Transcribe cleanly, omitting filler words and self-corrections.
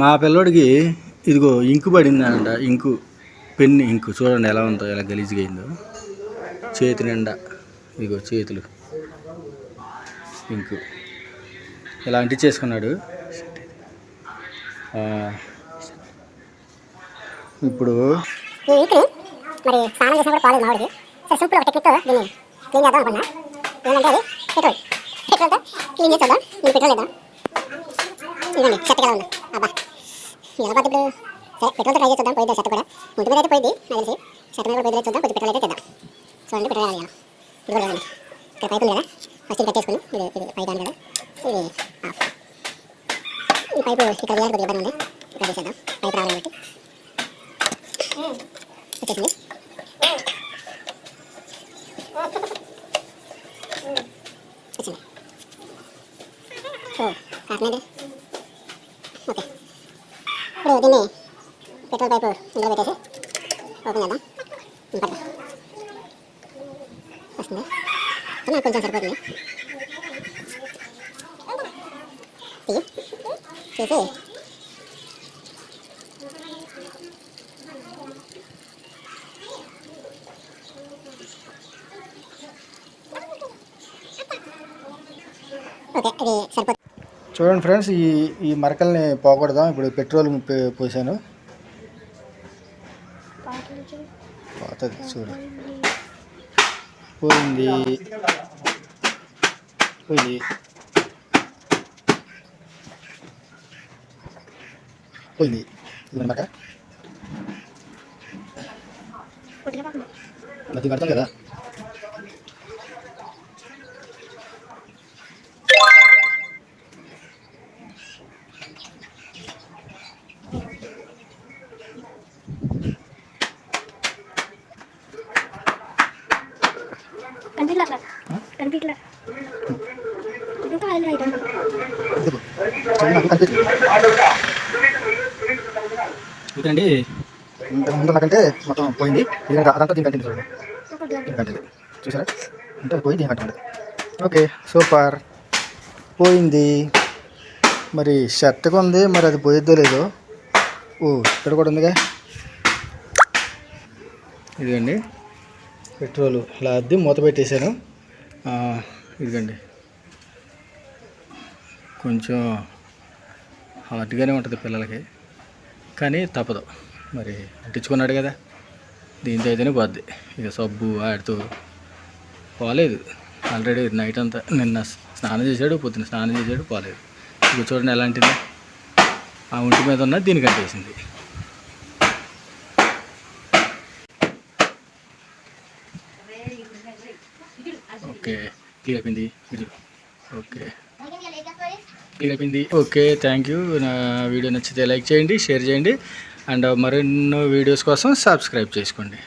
మా పిల్లోడికి ఇదిగో ఇంకు పడిందంట. ఇంకు పెన్ను ఇంకు చూడండి ఎలా ఉందో, ఎలా గలీజ్గా అయిందో. చేతి నిండా ఇదిగో చేతులు ఇంకు ఇలా అంటించేసుకున్నాడు. ఇప్పుడు మరి స్నానం చేసినప్పుడు పాలు మామిడికి సరే సింపుల్ ఒక టెక్నిక్తో దీన్ని క్లీన్ చేద్దాం అనుకున్నా. ఏంటంటే అది పెట్రోల్తో క్లీన్ చేద్దాం. నేను పెట్రోల్ వేద్దాం. ఇదండి చెత్త కదా ఉంది. అబ్బా ఎలా పద్ధతి ఇప్పుడు. సరే పెట్రోల్తో ట్రై చేద్దాం. పోయిద్దాం చెత్త కూడా. ముందు మీద అయితే పోయింది నాకు తెలిసి. చెత్త మీద కూడా పోయిద్దాం చూద్దాం. కొద్దిగా పెట్రోల్ అయితే తెద్దాం. చూడండి పెట్రోల్ వేయాలి. ఇది కూడా వేయాలి. ఇక్కడ పైపు ఉంది కదా, ఫస్ట్ ఇది కట్టేసుకుని ఇది పై దాని కదా, ఇది ఆఫ్. ఈ పైపు ఇక్కడ వేయాలి, కొద్దిగా ఇబ్బంది ఉంది. ఇక్కడ తీసేద్దాం. పైపు రావాలి బట్టి వచ్చేసింది. వచ్చింది. ఓ కారణండి. ఓకే ఇప్పుడు దీన్ని పెట్రోల్ పైపు ఇందులో పెట్టేసి ఓపెన్ చేద్దాం. పడతా వస్తుంది. నాకు కొంచెం సరిపోతుంది. చేసి ఓకే ఇది సరిపోతుంది. చూడండి ఫ్రెండ్స్, ఈ మరకల్ని పోగొడదాం. ఇప్పుడు పెట్రోల్ పోసాను. పోతుంది చూడు. పోయింది పోయింది. పోయింది అనమాట. అది పడతాం కదా. ఎందుకండి ముందు నాకంటే మొత్తం పోయింది. అదంతా దీని కంటే చూడండి, దీని చూసారా అంటే పోయి దీని కంటే. Okay super. పోయింది. మరి షర్ట్గా ఉంది, మరి అది పోయిద్దో లేదో. ఓ ఇక్కడ కూడా ఉందిగా. ఇదిగండి పెట్రోలు ఇలా అద్ది మూత పెట్టేశాను. ఇదిగండి కొంచెం హార్డ్గానే ఉంటుంది పిల్లలకి, కానీ తప్పదు. మరి అంటించుకున్నాడు కదా, దీంతో అయితేనే పోద్ది. ఇక సబ్బు ఆడుతూ పోలేదు. ఆల్రెడీ నైట్ అంతా నిన్న స్నానం చేశాడు, పొద్దున్న స్నానం చేశాడు, పోలేదు. ఇక చూడండి ఎలాంటిది, ఆ ఒంటి మీద ఉన్న దీనికి అంటేసింది. ఓకే క్లియర్ అయిపోయింది. ఓకే క్లియర్ అయిపోయింది. Okay thank you. నా వీడియో నచ్చితే లైక్ చేయండి, షేర్ చేయండి, అండ్ మరెన్నో వీడియోస్ కోసం సబ్స్క్రైబ్ చేసుకోండి.